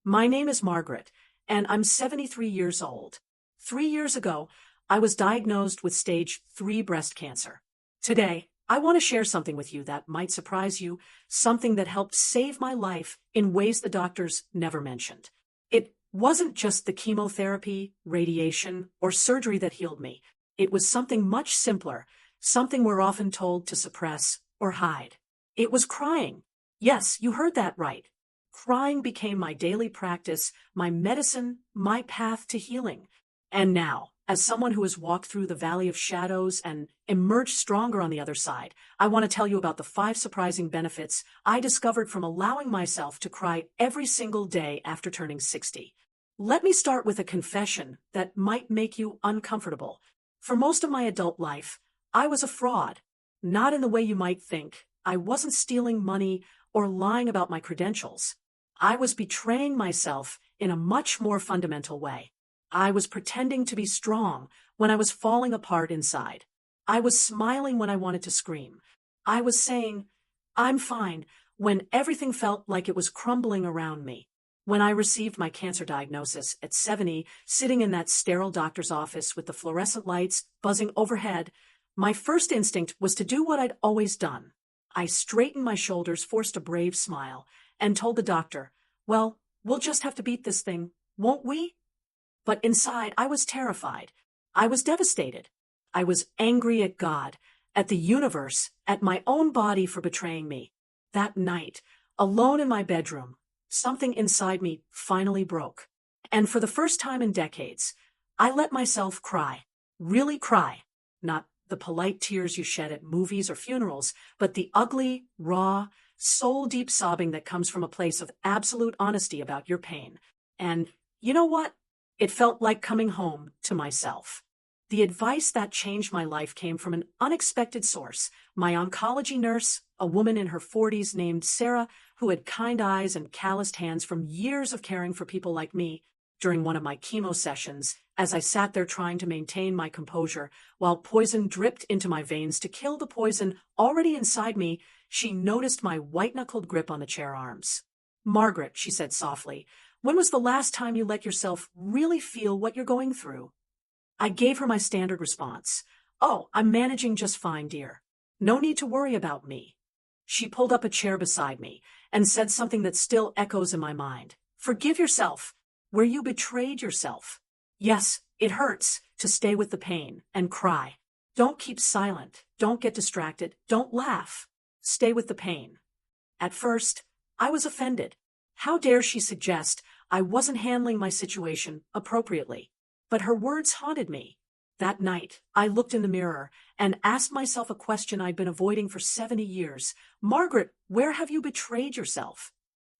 My name is Margaret, and I'm 73 years old. 3 years ago, I was diagnosed with stage 3 breast cancer. Today, I want to share something with you that might surprise you, something that helped save my life in ways the doctors never mentioned. It wasn't just the chemotherapy, radiation, or surgery that healed me. It was something much simpler, something we're often told to suppress or hide. It was crying. Yes, you heard that right. Crying became my daily practice, my medicine, my path to healing. And now, as someone who has walked through the valley of shadows and emerged stronger on the other side, I want to tell you about the 5 surprising benefits I discovered from allowing myself to cry every single day after turning 60. Let me start with a confession that might make you uncomfortable. For most of my adult life, I was a fraud. Not in the way you might think. I wasn't stealing money or lying about my credentials. I was betraying myself in a much more fundamental way. I was pretending to be strong when I was falling apart inside. I was smiling when I wanted to scream. I was saying, "I'm fine," when everything felt like it was crumbling around me. When I received my cancer diagnosis at 70, sitting in that sterile doctor's office with the fluorescent lights buzzing overhead, my first instinct was to do what I'd always done. I straightened my shoulders, forced a brave smile, and told the doctor, "Well, we'll just have to beat this thing, won't we?" But inside, I was terrified. I was devastated. I was angry at God, at the universe, at my own body for betraying me. That night, alone in my bedroom, something inside me finally broke. And for the first time in decades, I let myself cry. Really cry. Not the polite tears you shed at movies or funerals, but the ugly, raw, soul-deep sobbing that comes from a place of absolute honesty about your pain. And you know what? It felt like coming home to myself. The advice that changed my life came from an unexpected source, my oncology nurse, a woman in her 40s named Sarah, who had kind eyes and calloused hands from years of caring for people like me. During one of my chemo sessions, as I sat there trying to maintain my composure while poison dripped into my veins to kill the poison already inside me, she noticed my white-knuckled grip on the chair arms. "Margaret," she said softly, "when was the last time you let yourself really feel what you're going through?" I gave her my standard response. "Oh, I'm managing just fine, dear. No need to worry about me." She pulled up a chair beside me and said something that still echoes in my mind. "Forgive yourself, where you betrayed yourself. Yes, it hurts to stay with the pain and cry. Don't keep silent. Don't get distracted. Don't laugh. Stay with the pain." At first, I was offended. How dare she suggest I wasn't handling my situation appropriately? But her words haunted me. That night, I looked in the mirror and asked myself a question I'd been avoiding for 70 years. "Margaret, where have you betrayed yourself?"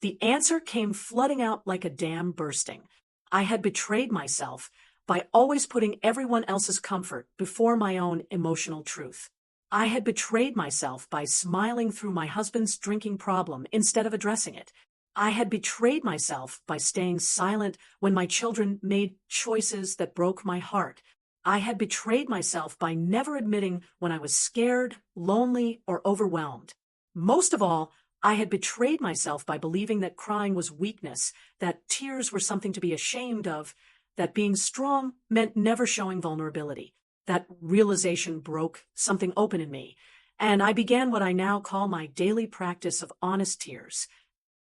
The answer came flooding out like a dam bursting. I had betrayed myself by always putting everyone else's comfort before my own emotional truth. I had betrayed myself by smiling through my husband's drinking problem instead of addressing it. I had betrayed myself by staying silent when my children made choices that broke my heart. I had betrayed myself by never admitting when I was scared, lonely, or overwhelmed. Most of all, I had betrayed myself by believing that crying was weakness, that tears were something to be ashamed of, that being strong meant never showing vulnerability. That realization broke something open in me, and I began what I now call my daily practice of honest tears.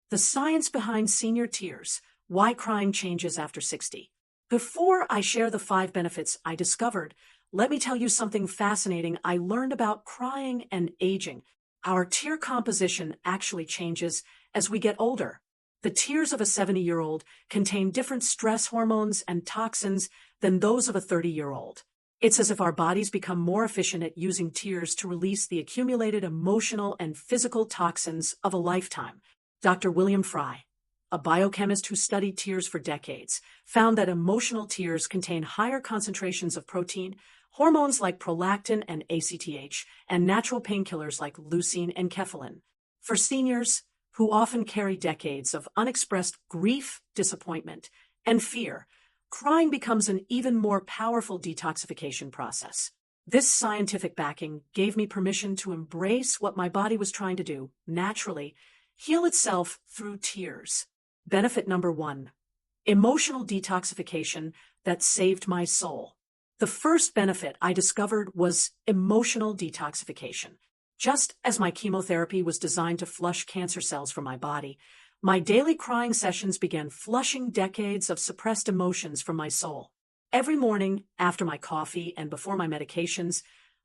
The science behind senior tears, why crying changes after 60. Before I share the 5 benefits I discovered, let me tell you something fascinating I learned about crying and aging. Our tear composition actually changes as we get older. The tears of a 70-year-old contain different stress hormones and toxins than those of a 30-year-old. It's as if our bodies become more efficient at using tears to release the accumulated emotional and physical toxins of a lifetime. Dr. William Fry, a biochemist who studied tears for decades, found that emotional tears contain higher concentrations of protein, hormones like prolactin and ACTH, and natural painkillers like leucine and kephalin. For seniors, who often carry decades of unexpressed grief, disappointment, and fear, crying becomes an even more powerful detoxification process. This scientific backing gave me permission to embrace what my body was trying to do, naturally, heal itself through tears. Benefit number 1. Emotional detoxification that saved my soul. The first benefit I discovered was emotional detoxification. Just as my chemotherapy was designed to flush cancer cells from my body, my daily crying sessions began flushing decades of suppressed emotions from my soul. Every morning, after my coffee and before my medications,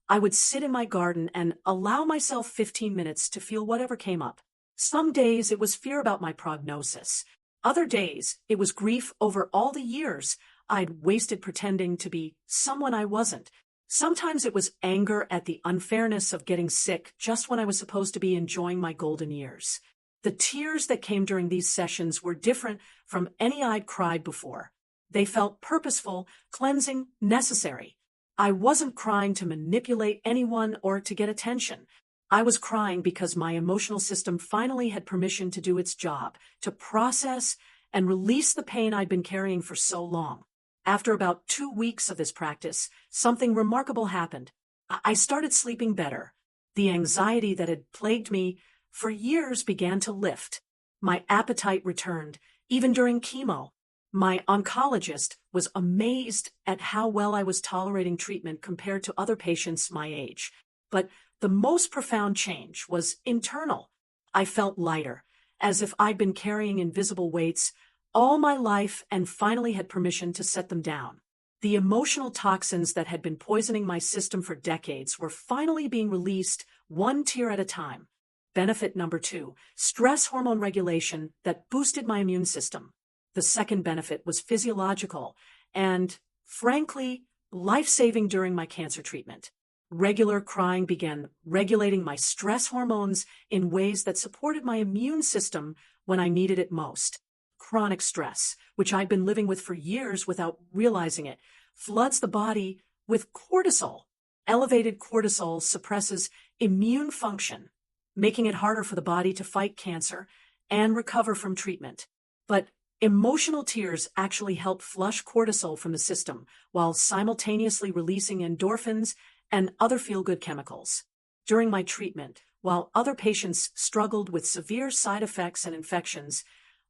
I would sit in my garden and allow myself 15 minutes to feel whatever came up. Some days it was fear about my prognosis. Other days it was grief over all the years I'd wasted pretending to be someone I wasn't. Sometimes it was anger at the unfairness of getting sick just when I was supposed to be enjoying my golden years. The tears that came during these sessions were different from any I'd cried before. They felt purposeful, cleansing, necessary. I wasn't crying to manipulate anyone or to get attention. I was crying because my emotional system finally had permission to do its job, to process and release the pain I'd been carrying for so long. After about 2 weeks of this practice, something remarkable happened. I started sleeping better. The anxiety that had plagued me for years began to lift. My appetite returned, even during chemo. My oncologist was amazed at how well I was tolerating treatment compared to other patients my age. But the most profound change was internal. I felt lighter, as if I'd been carrying invisible weights all my life and finally had permission to set them down. The emotional toxins that had been poisoning my system for decades were finally being released, one tear at a time. Benefit number 2, stress hormone regulation that boosted my immune system. The second benefit was physiological and, frankly, life-saving during my cancer treatment. Regular crying began regulating my stress hormones in ways that supported my immune system when I needed it most. Chronic stress, which I'd been living with for years without realizing it, floods the body with cortisol. Elevated cortisol suppresses immune function, making it harder for the body to fight cancer and recover from treatment. But emotional tears actually help flush cortisol from the system while simultaneously releasing endorphins and other feel-good chemicals. During my treatment, while other patients struggled with severe side effects and infections,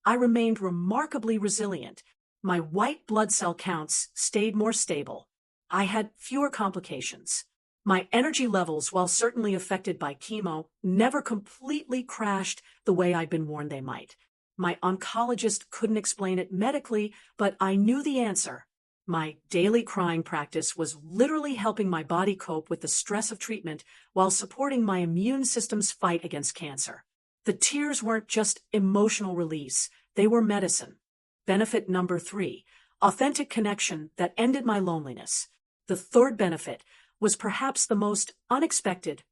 I remained remarkably resilient. My white blood cell counts stayed more stable. I had fewer complications. My energy levels, while certainly affected by chemo, never completely crashed the way I'd been warned they might. My oncologist couldn't explain it medically, but I knew the answer. My daily crying practice was literally helping my body cope with the stress of treatment while supporting my immune system's fight against cancer. The tears weren't just emotional release, they were medicine. Benefit number 3, authentic connection that ended my loneliness. The third benefit was perhaps the most unexpected,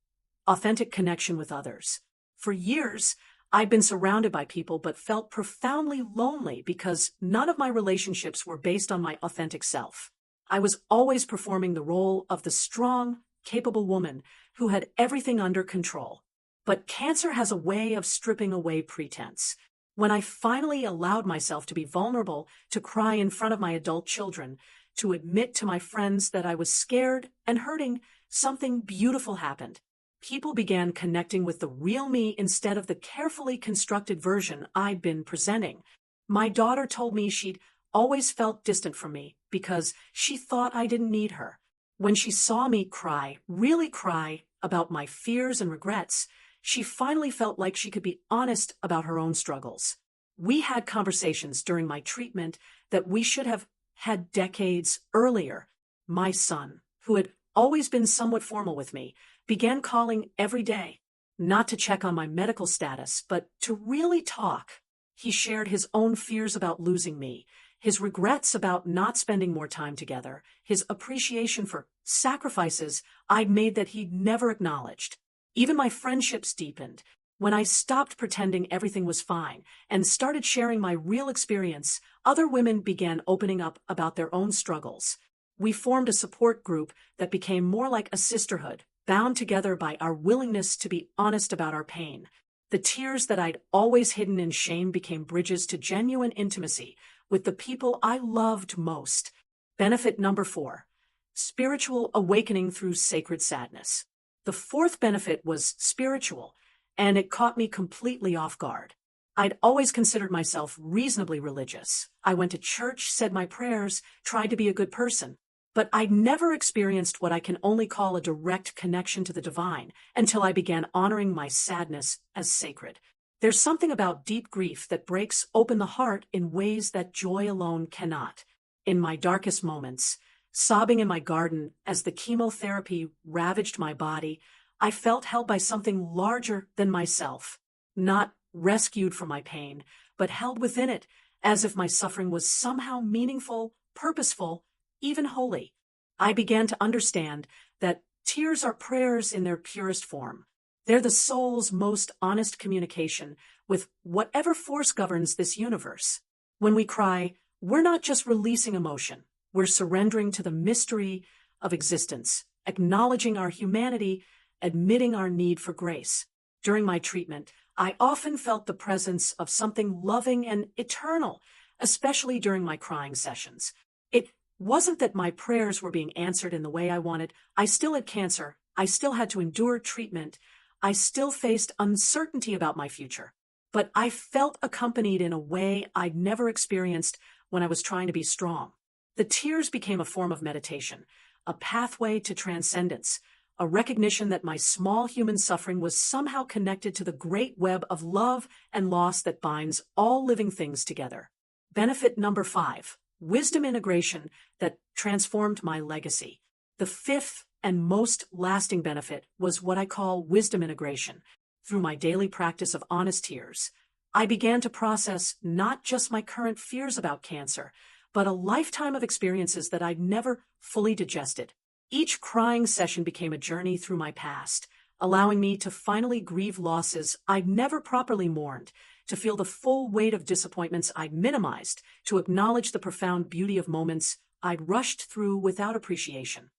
authentic connection with others. For years, I'd been surrounded by people but felt profoundly lonely because none of my relationships were based on my authentic self. I was always performing the role of the strong, capable woman who had everything under control. But cancer has a way of stripping away pretense. When I finally allowed myself to be vulnerable, to cry in front of my adult children, to admit to my friends that I was scared and hurting, something beautiful happened. People began connecting with the real me instead of the carefully constructed version I'd been presenting. My daughter told me she'd always felt distant from me because she thought I didn't need her. When she saw me cry, really cry, about my fears and regrets, she finally felt like she could be honest about her own struggles. We had conversations during my treatment that we should have had decades earlier. My son, who had always been somewhat formal with me, began calling every day, not to check on my medical status, but to really talk. He shared his own fears about losing me, his regrets about not spending more time together, his appreciation for sacrifices I'd made that he'd never acknowledged. Even my friendships deepened. When I stopped pretending everything was fine and started sharing my real experience, other women began opening up about their own struggles. We formed a support group that became more like a sisterhood, bound together by our willingness to be honest about our pain. The tears that I'd always hidden in shame became bridges to genuine intimacy with the people I loved most. Benefit number 4, spiritual awakening through sacred sadness. The fourth benefit was spiritual, and it caught me completely off guard. I'd always considered myself reasonably religious. I went to church, said my prayers, tried to be a good person. But I'd never experienced what I can only call a direct connection to the divine until I began honoring my sadness as sacred. There's something about deep grief that breaks open the heart in ways that joy alone cannot. In my darkest moments, sobbing in my garden as the chemotherapy ravaged my body, I felt held by something larger than myself, not rescued from my pain, but held within it as if my suffering was somehow meaningful, purposeful, even holy. I began to understand that tears are prayers in their purest form. They're the soul's most honest communication with whatever force governs this universe. When we cry, we're not just releasing emotion, we're surrendering to the mystery of existence, acknowledging our humanity, admitting our need for grace. During my treatment, I often felt the presence of something loving and eternal, especially during my crying sessions. It wasn't that my prayers were being answered in the way I wanted. I still had cancer. I still had to endure treatment. I still faced uncertainty about my future. But I felt accompanied in a way I'd never experienced when I was trying to be strong. The tears became a form of meditation, a pathway to transcendence, a recognition that my small human suffering was somehow connected to the great web of love and loss that binds all living things together. Benefit number 5. Wisdom integration that transformed my legacy. The fifth and most lasting benefit was what I call wisdom integration. Through my daily practice of honest tears, I began to process not just my current fears about cancer, but a lifetime of experiences that I'd never fully digested. Each crying session became a journey through my past, allowing me to finally grieve losses I'd never properly mourned, to feel the full weight of disappointments I'd minimized, to acknowledge the profound beauty of moments I'd rushed through without appreciation.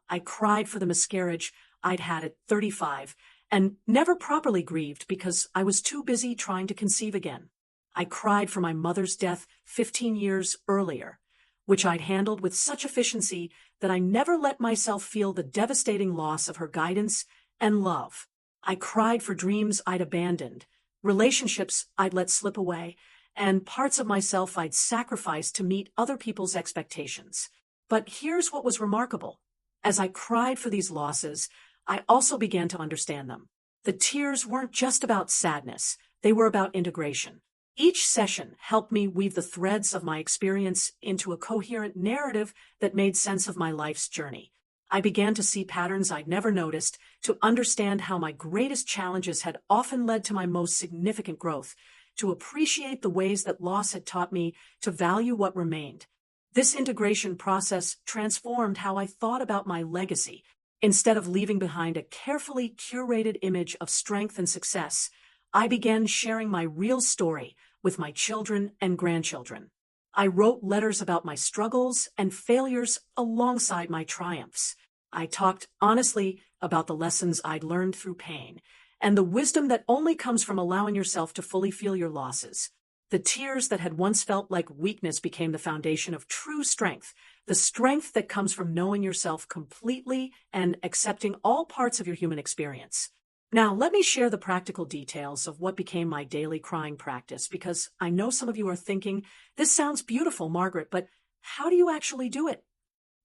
I cried for the miscarriage I'd had at 35 and never properly grieved because I was too busy trying to conceive again. I cried for my mother's death 15 years earlier, which I'd handled with such efficiency that I never let myself feel the devastating loss of her guidance and love. I cried for dreams I'd abandoned, relationships I'd let slip away, and parts of myself I'd sacrificed to meet other people's expectations. But here's what was remarkable. As I cried for these losses, I also began to understand them. The tears weren't just about sadness, they were about integration. Each session helped me weave the threads of my experience into a coherent narrative that made sense of my life's journey. I began to see patterns I'd never noticed, to understand how my greatest challenges had often led to my most significant growth, to appreciate the ways that loss had taught me to value what remained. This integration process transformed how I thought about my legacy. Instead of leaving behind a carefully curated image of strength and success, I began sharing my real story with my children and grandchildren. I wrote letters about my struggles and failures alongside my triumphs. I talked honestly about the lessons I'd learned through pain and the wisdom that only comes from allowing yourself to fully feel your losses. The tears that had once felt like weakness became the foundation of true strength, the strength that comes from knowing yourself completely and accepting all parts of your human experience. Now, let me share the practical details of what became my daily crying practice, because I know some of you are thinking, this sounds beautiful, Margaret, but how do you actually do it?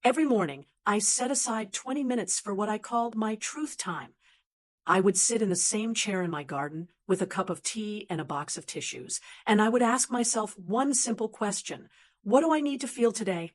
Every morning, I set aside 20 minutes for what I called my truth time. I would sit in the same chair in my garden with a cup of tea and a box of tissues, and I would ask myself one simple question: what do I need to feel today?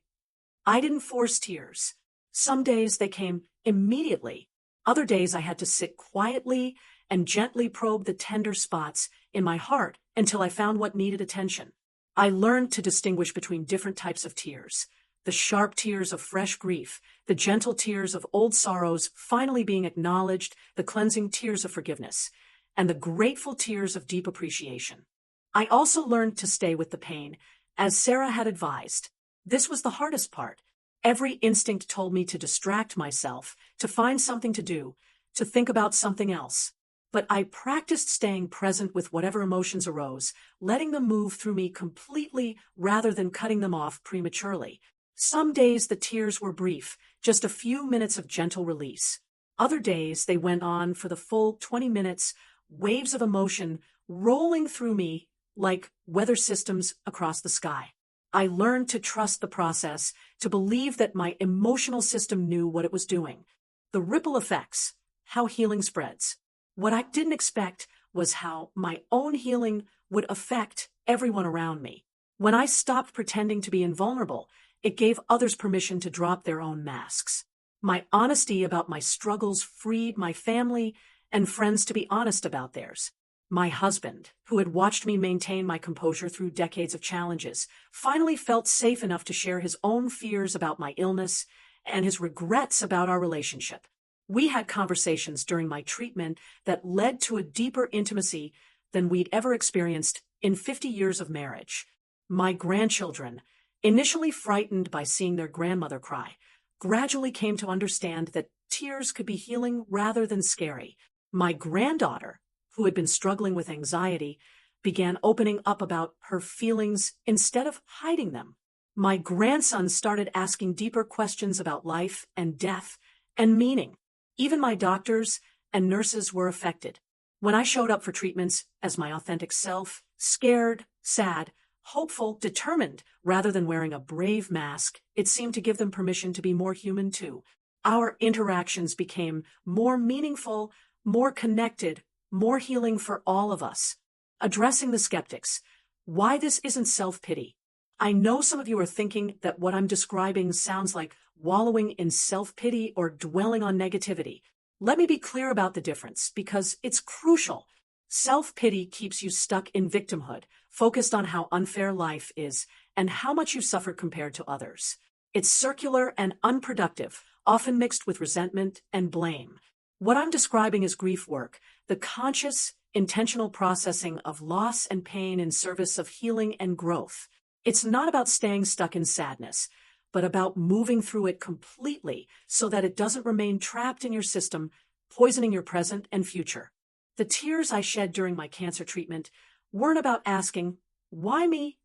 I didn't force tears. Some days they came immediately. Other days I had to sit quietly and gently probe the tender spots in my heart until I found what needed attention. I learned to distinguish between different types of tears: the sharp tears of fresh grief, the gentle tears of old sorrows finally being acknowledged, the cleansing tears of forgiveness, and the grateful tears of deep appreciation. I also learned to stay with the pain, as Sarah had advised. This was the hardest part. Every instinct told me to distract myself, to find something to do, to think about something else. But I practiced staying present with whatever emotions arose, letting them move through me completely rather than cutting them off prematurely. Some days the tears were brief, just a few minutes of gentle release. Other days they went on for the full 20 minutes, waves of emotion rolling through me like weather systems across the sky. I learned to trust the process, to believe that my emotional system knew what it was doing. The ripple effects, how healing spreads. What I didn't expect was how my own healing would affect everyone around me. When I stopped pretending to be invulnerable, it gave others permission to drop their own masks. My honesty about my struggles freed my family and friends to be honest about theirs. My husband, who had watched me maintain my composure through decades of challenges, finally felt safe enough to share his own fears about my illness and his regrets about our relationship. We had conversations during my treatment that led to a deeper intimacy than we'd ever experienced in 50 years of marriage. My grandchildren, initially frightened by seeing their grandmother cry, gradually came to understand that tears could be healing rather than scary. My granddaughter, who had been struggling with anxiety, began opening up about her feelings instead of hiding them. My grandson started asking deeper questions about life and death and meaning. Even my doctors and nurses were affected. When I showed up for treatments as my authentic self, scared, sad, hopeful, determined, rather than wearing a brave mask, it seemed to give them permission to be more human too. Our interactions became more meaningful, more connected, more healing for all of us. Addressing the skeptics. Why this isn't self-pity. I know some of you are thinking that what I'm describing sounds like wallowing in self-pity or dwelling on negativity. Let me be clear about the difference, because it's crucial. Self-pity keeps you stuck in victimhood, focused on how unfair life is and how much you suffer compared to others. It's circular and unproductive, often mixed with resentment and blame. What I'm describing is grief work, the conscious, intentional processing of loss and pain in service of healing and growth. It's not about staying stuck in sadness, but about moving through it completely so that it doesn't remain trapped in your system, poisoning your present and future. The tears I shed during my cancer treatment weren't about asking, why me?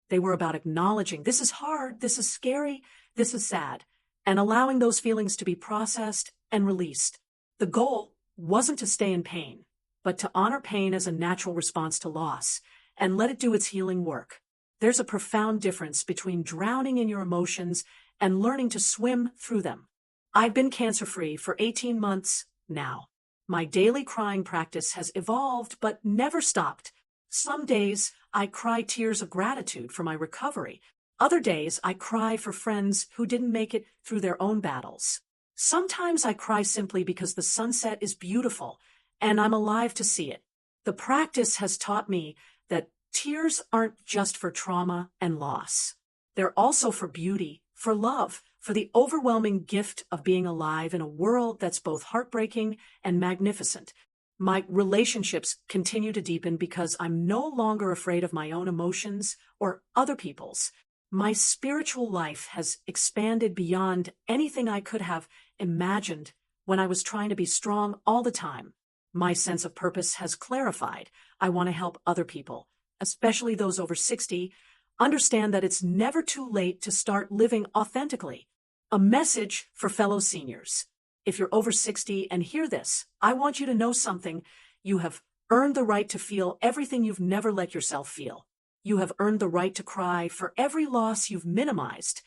They were about acknowledging, this is hard, this is scary, this is sad, and allowing those feelings to be processed and released. The goal wasn't to stay in pain, but to honor pain as a natural response to loss and let it do its healing work. There's a profound difference between drowning in your emotions and learning to swim through them. I've been cancer-free for 18 months now. My daily crying practice has evolved but never stopped. Some days I cry tears of gratitude for my recovery. Other days I cry for friends who didn't make it through their own battles. Sometimes I cry simply because the sunset is beautiful and I'm alive to see it. The practice has taught me that tears aren't just for trauma and loss. They're also for beauty, for love, for the overwhelming gift of being alive in a world that's both heartbreaking and magnificent. My relationships continue to deepen because I'm no longer afraid of my own emotions or other people's. My spiritual life has expanded beyond anything I could have imagined when I was trying to be strong all the time. My sense of purpose has clarified. I want to help other people, especially those over 60, understand that it's never too late to start living authentically. A message for fellow seniors. If you're over 60 and hear this, I want you to know something. You have earned the right to feel everything you've never let yourself feel. You have earned the right to cry for every loss you've minimized,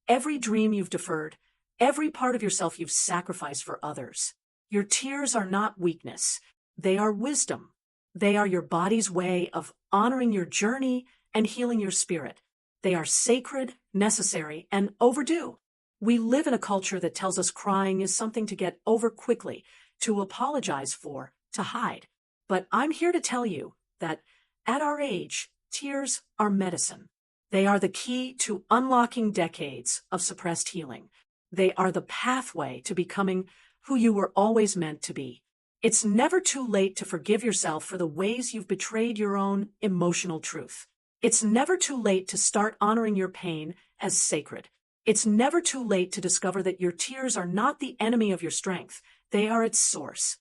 every dream you've deferred, every part of yourself you've sacrificed for others. Your tears are not weakness. They are wisdom. They are your body's way of honoring your journey and healing your spirit. They are sacred, necessary, and overdue. We live in a culture that tells us crying is something to get over quickly, to apologize for, to hide. But I'm here to tell you that at our age, tears are medicine. They are the key to unlocking decades of suppressed healing. They are the pathway to becoming who you were always meant to be. It's never too late to forgive yourself for the ways you've betrayed your own emotional truth. It's never too late to start honoring your pain as sacred. It's never too late to discover that your tears are not the enemy of your strength. They are its source.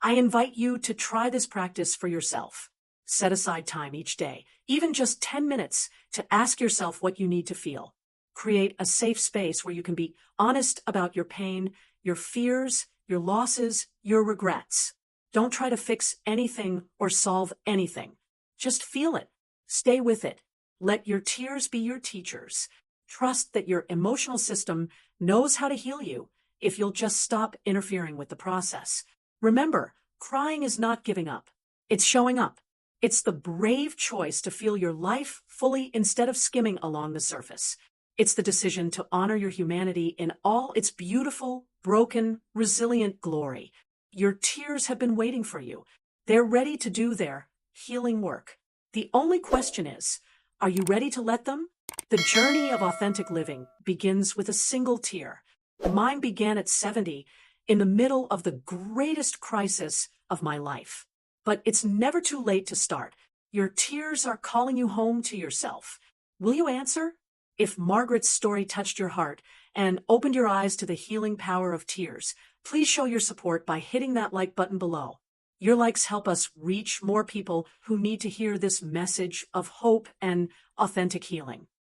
I invite you to try this practice for yourself. Set aside time each day, even just 10 minutes, to ask yourself what you need to feel. Create a safe space where you can be honest about your pain, your fears, your losses, your regrets. Don't try to fix anything or solve anything. Just feel it. Stay with it. Let your tears be your teachers. Trust that your emotional system knows how to heal you if you'll just stop interfering with the process. Remember, crying is not giving up. It's showing up. It's the brave choice to feel your life fully instead of skimming along the surface. It's the decision to honor your humanity in all its beautiful, broken, resilient glory. Your tears have been waiting for you. They're ready to do their healing work. The only question is, are you ready to let them? The journey of authentic living begins with a single tear. Mine began at 70, in the middle of the greatest crisis of my life. But it's never too late to start. Your tears are calling you home to yourself. Will you answer? If Margaret's story touched your heart and opened your eyes to the healing power of tears, please show your support by hitting that like button below. Your likes help us reach more people who need to hear this message of hope and authentic healing.